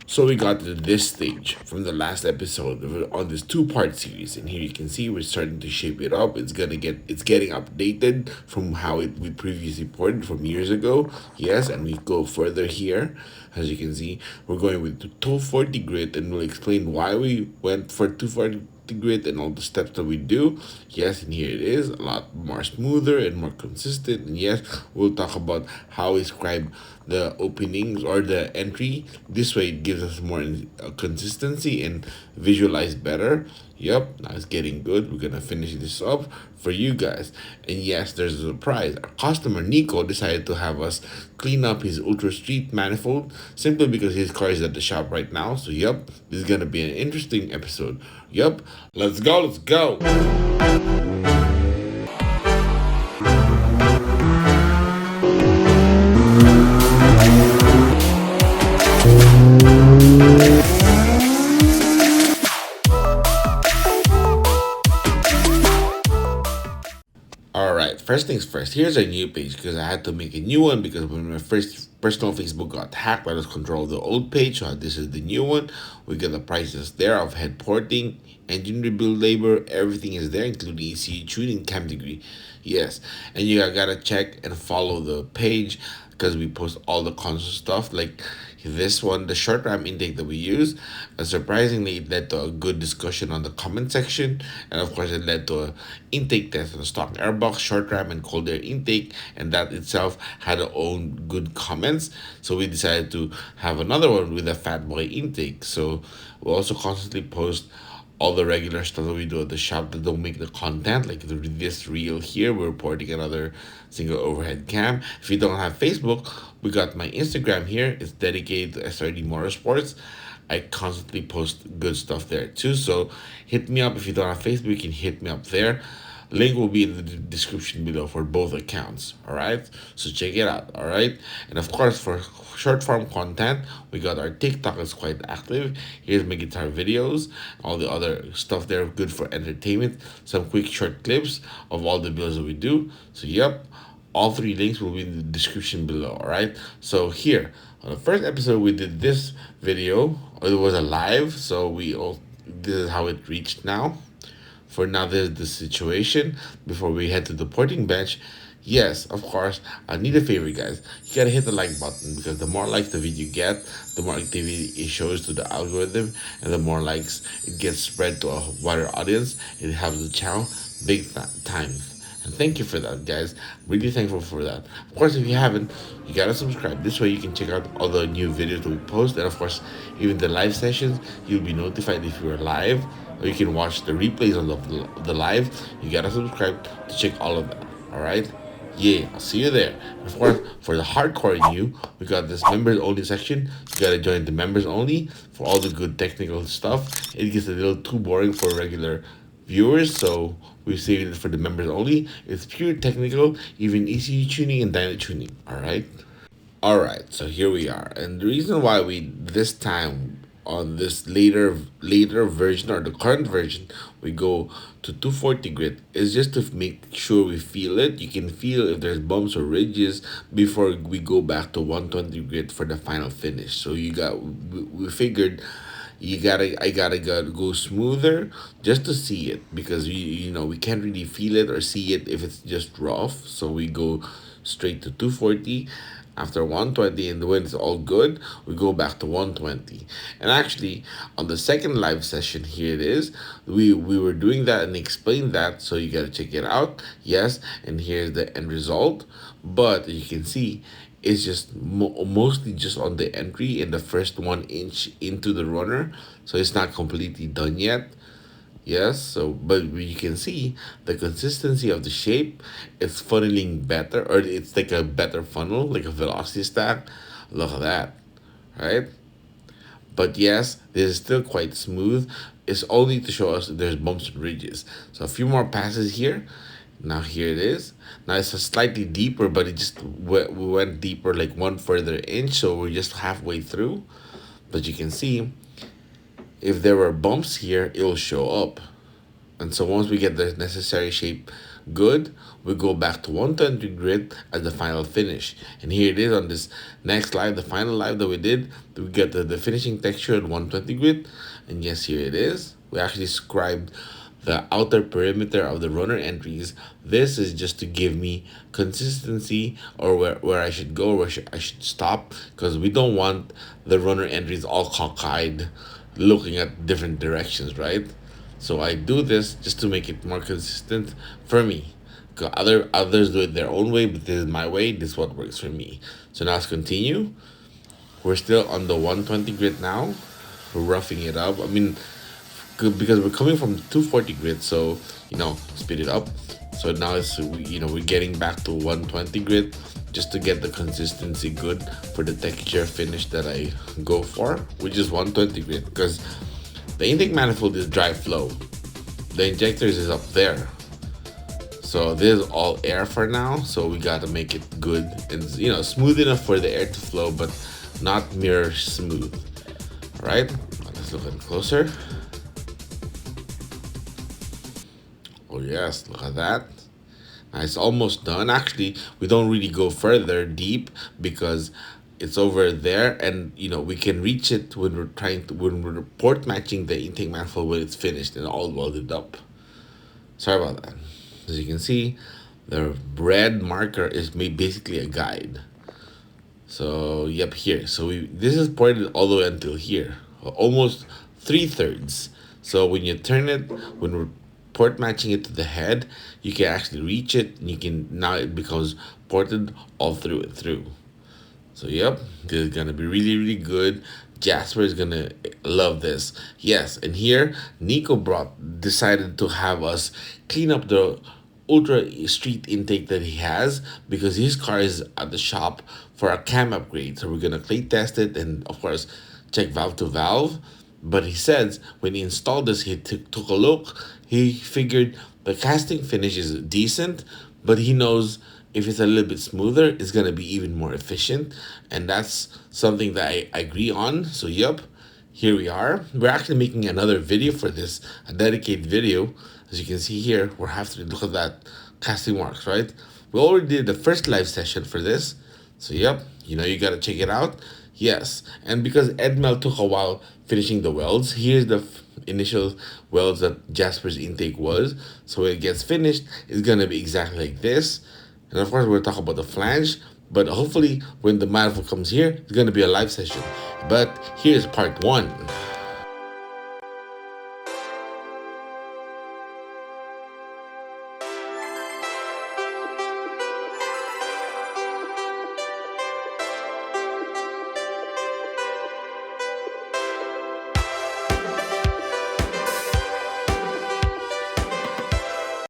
So we got to this stage from the last episode on this two-part series, and here you can see we're starting to shape it up. It's getting updated from how we previously ported from years ago. Yes, and we go further here. As you can see, we're going with the 240 grit, and we'll explain why we went for 240 grit and all the steps that we do. Yes, and here it is, a lot more smoother and more consistent. And yes, we'll talk about how we scribe the openings or the entry. This way it gives us more consistency and visualize better. Yep, now it's getting good. We're gonna finish this up for you guys. And yes, there's a surprise. Our customer Nico decided to have us clean up his Ultra Street manifold simply because his car is at the shop right now. So yep, this is gonna be an interesting episode. Yep, let's go, let's go. All right, first things first. Here's our new page because I had to make a new one because when my first personal Facebook got hacked, I just control the old page. So this is the new one. We got the prices there of head porting, engine rebuild labor, everything is there, including ECU tuning, cam degree. Yes, and you gotta check and follow the page because we post all the console stuff like this one, the short RAM intake that we use. Surprisingly, it led to a good discussion on the comment section, and of course, it led to a intake test on the stock airbox, short RAM, and cold air intake, and that itself had its own good comments. So we decided to have another one with a fat boy intake. So we also constantly post all the regular stuff that we do at the shop that don't make the content, like this reel here, we're reporting another single overhead cam. If you don't have Facebook, we got my Instagram here. It's dedicated to SRD Motorsports. I constantly post good stuff there too. So hit me up if you don't have Facebook. You can hit me up there. Link will be in the description below for both accounts. All right, so check it out. All right, and of course for short form content, we got our TikTok is quite active. Here's my guitar videos, all the other stuff there, good for entertainment. Some quick short clips of all the videos that we do. So yep, all three links will be in the description below. All right, so here on the first episode we did this video. It was a live, so this is how it reached now. For now, this is the situation. Before we head to the porting bench, yes, of course, I need a favor, guys. You gotta hit the like button because the more likes the video get, the more activity it shows to the algorithm, and the more likes it gets spread to a wider audience. It helps the channel big time. And thank you for that, guys. Really thankful for that. Of course, if you haven't, you gotta subscribe. This way you can check out all the new videos that we post. And of course, even the live sessions, you'll be notified if you're live. Or you can watch the replays on the live. You gotta subscribe to check all of that. Alright? Yeah, I'll see you there. Of course, for the hardcore you, we got this members only section. You gotta join the members only for all the good technical stuff. It gets a little too boring for regular viewers, so we saved it for the members only. It's pure technical, even ECU tuning and dyno tuning. Alright, so here we are. And the reason why we this time on this later version or the current version we go to 240 grit is just to make sure we feel it. You can feel if there's bumps or ridges before we go back to 120 grit for the final finish. So we figured I gotta go smoother just to see it because we can't really feel it or see it if it's just rough. So we go straight to 240. After 120 and when it's all good, we go back to 120. And actually, on the second live session, here it is. We were doing that and explained that, so you gotta check it out. Yes, and here's the end result. But you can see it's just mostly just on the entry in the first 1 inch into the runner, so it's not completely done yet. Yes, so but you can see the consistency of the shape. It's funneling better, or it's like a better funnel, like a velocity stack. Look at that, right? But yes, this is still quite smooth. It's only to show us that there's bumps and ridges. So a few more passes here. Now here it is. Now it's a slightly deeper, but we went deeper like one further inch, so we're just halfway through. But you can see if there were bumps here, it will show up. And so once we get the necessary shape good, we go back to 120 grit as the final finish. And here it is on this next live, the final live that we did. We get the finishing texture at 120 grit. And yes, here it is. We actually scribed the outer perimeter of the runner entries. This is just to give me consistency, or where I should go, I should stop, because we don't want the runner entries all cockeyed looking at different directions, right? So I do this just to make it more consistent for me. 'Cause others do it their own way, but this is my way. This is what works for me. So now let's continue. We're still on the 120 grit now. We're roughing it up. I mean, good, because we're coming from 240 grit, so speed it up. So now we're getting back to 120 grit just to get the consistency good for the texture finish that I go for, which is 120 grit, because the intake manifold is dry flow. The injectors is up there. So this is all air for now, so we gotta make it good and smooth enough for the air to flow, but not mirror smooth. All right, let's look at it closer. Oh yes, look at that. Now it's almost done. Actually, we don't really go further deep because it's over there, and we can reach it when we're port matching the intake manifold when it's finished and all welded up. Sorry about that. As you can see, the red marker is basically a guide. So yep, here. So this is ported all the way until here, almost 3/3. So when you turn it, when we're port matching it to the head, you can actually reach it, and now it becomes ported all through it through. So yep, this is gonna be really, really good. Jasper is gonna love this. Yes, and here Nico decided to have us clean up the ultra street intake that he has, because his car is at the shop for a cam upgrade. So we're gonna play test it and of course check valve to valve. But he says when he installed this, he took a look. He figured the casting finish is decent, but he knows if it's a little bit smoother, it's gonna be even more efficient, and that's something that I agree on. So yep, here we are. We're actually making another video for this, a dedicated video. As you can see here, we're having to look at that casting marks, right? We already did the first live session for this. So yep, you gotta check it out. Yes, and because Edmel took a while finishing the welds, here's the initial welds that Jasper's intake was. So when it gets finished, it's gonna be exactly like this. And of course, we'll talk about the flange, but hopefully when the manifold comes here, it's gonna be a live session. But here's part 1.